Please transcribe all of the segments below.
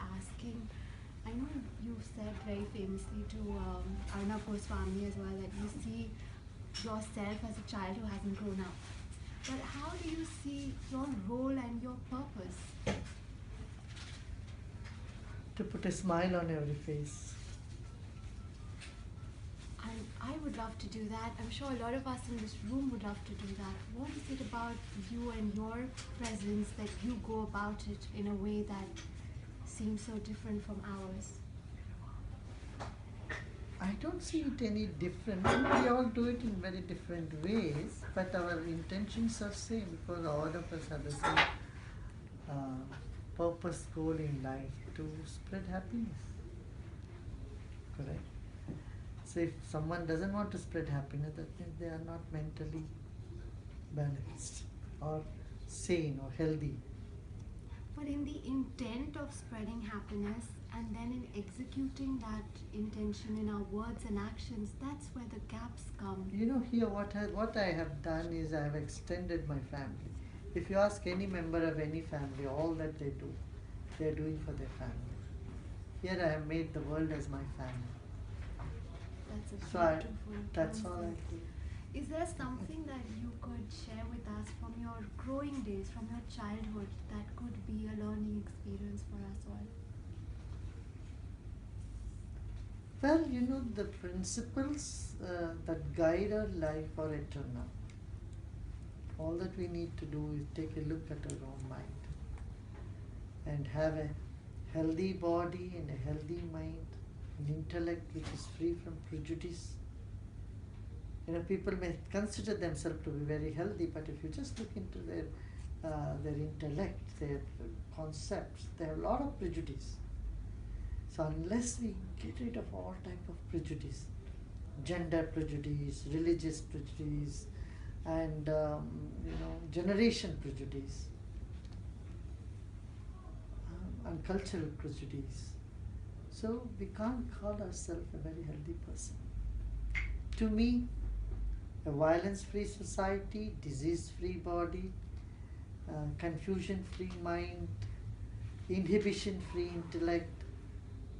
asking, I know you've said very famously to Arnab Goswami as well that you see yourself as a child who hasn't grown up. But how do you see your role and your purpose? To put a smile on every face. I would love to do that. I'm sure a lot of us in this room would love to do that. What is it about you and your presence that you go about it in a way that seems so different from ours? I don't see it any different. We all do it in very different ways, but our intentions are same because all of us have the same purpose goal in life to spread happiness. Correct? So if someone doesn't want to spread happiness, that means they are not mentally balanced or sane or healthy. But in the intent of spreading happiness and then in executing that intention in our words and actions, that's where the gaps come. You know, here what I have done is I have extended my family. If you ask any member of any family, all that they are doing for their family. Here I have made the world as my family. That's a So beautiful that's all I concept. do. Is there something that you could share with us from your growing days, from your childhood, that could be a learning experience for us all? Well, you know, the principles that guide our life are eternal. All that we need to do is take a look at our own mind and have a healthy body and a healthy mind, an intellect which is free from prejudice. You know, people may consider themselves to be very healthy, but if you just look into their intellect, their concepts, they have a lot of prejudice. So unless we get rid of all type of prejudice, gender prejudice, religious prejudice, and generation prejudice, and cultural prejudice, so we can't call ourselves a very healthy person. To me, a violence-free society, disease-free body, confusion-free mind, inhibition-free intellect,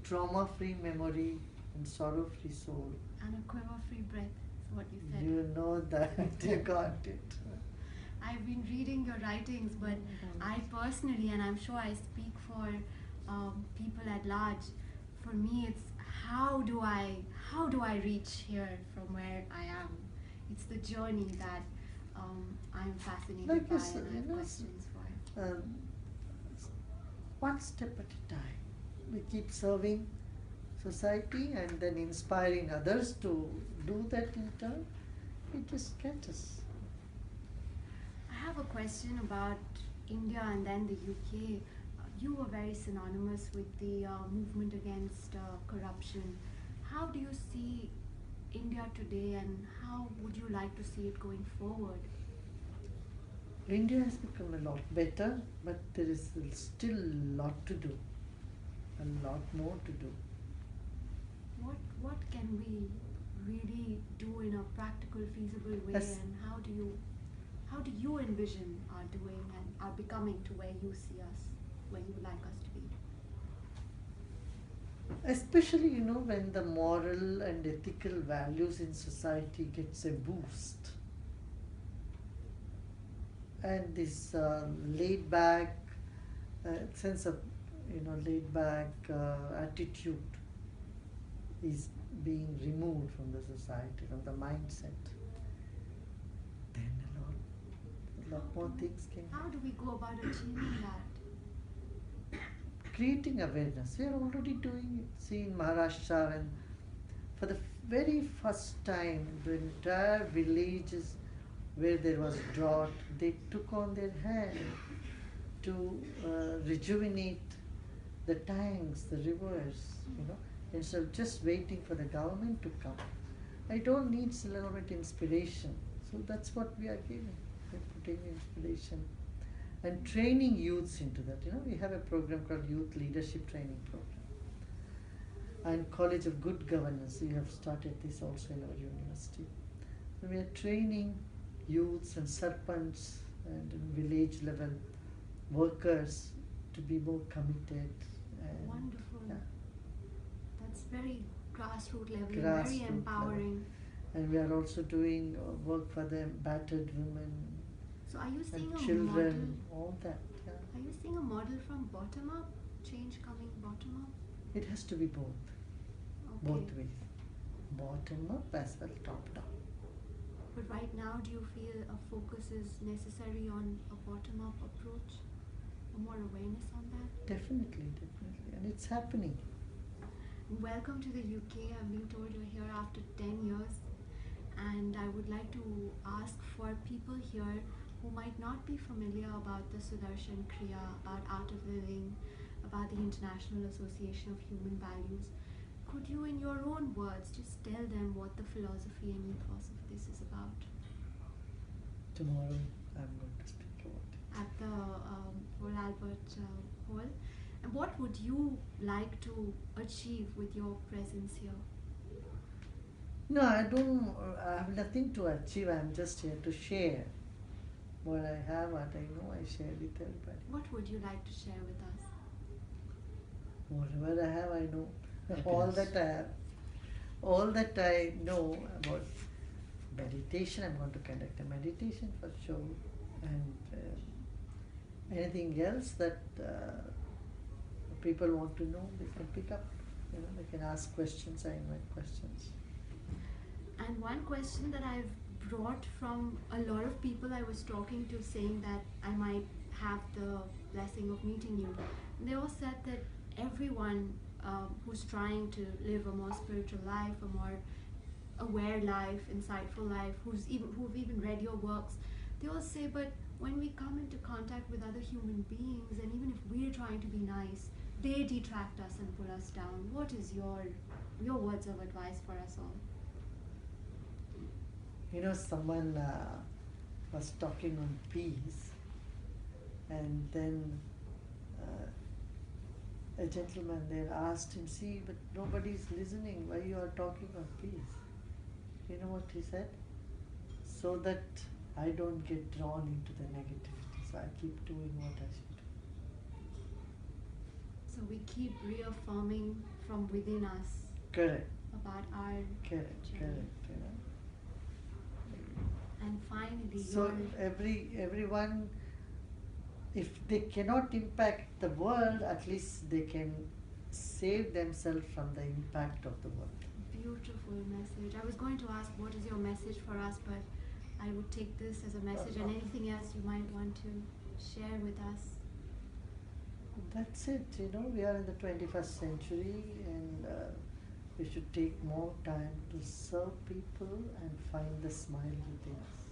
trauma-free memory, and sorrow-free soul. And a quiver-free breath is what you said. You know that, you got it. I've been reading your writings, but I personally, and I'm sure I speak for people at large, for me it's how do I reach here from where I am? It's the journey that I'm fascinated Like by you said, and I have questions for. One step at a time. We keep serving society and then inspiring others to do that in turn. It just gets us. I have a question about India and then the UK. You were very synonymous with the movement against corruption. How do you see India today and how would you like to see it going forward? India has become a lot better, but there is still a lot to do, a lot more to do. What can we really do in a practical, feasible way, Yes. and how do you envision our doing and our becoming to where you see us, where you would like us to be? Especially, you know, when the moral and ethical values in society gets a boost, and this laid back sense of, laid back attitude is being removed from the society, from the mindset, then a lot more things can How happen. do we go about achieving that? Creating awareness. We are already doing it. See, in Maharashtra, and for the very first time, the entire villages where there was drought, they took on their hand to rejuvenate the tanks, the rivers, instead of just waiting for the government to come. I don't need a little bit inspiration. So that's what we are giving. We're putting inspiration and training youths into that. We have a program called Youth Leadership Training Program. And College of Good Governance, we have started this also in our university. So we are training youths and sarpants and village level workers to be more committed And Wonderful. yeah, That's very grassroots level and very grassroots level. empowering. And we are also doing work for the battered women So are you seeing and a children, model? all that. Yeah. Are you seeing a model from bottom up? Change coming bottom up? It has to be both, Okay. both ways, bottom up as well top down. But right now, do you feel a focus is necessary on a bottom up approach? More awareness on that? Definitely, definitely, and it's happening. Welcome to the UK. I'm being told you're here after 10 years. And I would like to ask for people here who might not be familiar about the Sudarshan Kriya, about Art of Living, about the International Association of Human Values. Could you, in your own words, just tell them what the philosophy and ethos of this is about? Tomorrow I'm going to speak about it. At the Royal Albert Hall. And what would you like to achieve with your presence here? No, I have nothing to achieve. I'm just here to share what I have, what I know. I share with everybody. What would you like to share with us? Whatever I have, I know. All that I have, all that I know about meditation. I'm going to conduct a meditation for sure, and anything else that people want to know, they can pick up. They can ask questions. I invite questions. And one question that I've brought from a lot of people I was talking to, saying that I might have the blessing of meeting you, they all said that everyone who's trying to live a more spiritual life, a more aware life, insightful life, who've even read your works, they all say, but when we come into contact with other human beings, and even if we're trying to be nice, they detract us and pull us down. What is your words of advice for us all? Someone was talking on peace, and then a gentleman there asked him, see, but nobody's listening, why you are talking of peace? You know what he said? So that I don't get drawn into the negativity, so I keep doing what I should do. So we keep reaffirming from within us Correct. about our Correct. journey. Correct. And finally, So everyone, if they cannot impact the world, at least they can save themselves from the impact of the world. beautiful message. I was going to ask what is your message for us, but I would take this as a message, and anything else you might want to share with us. That's it. We are in the 21st century, and we should take more time to serve people and find the smile within us.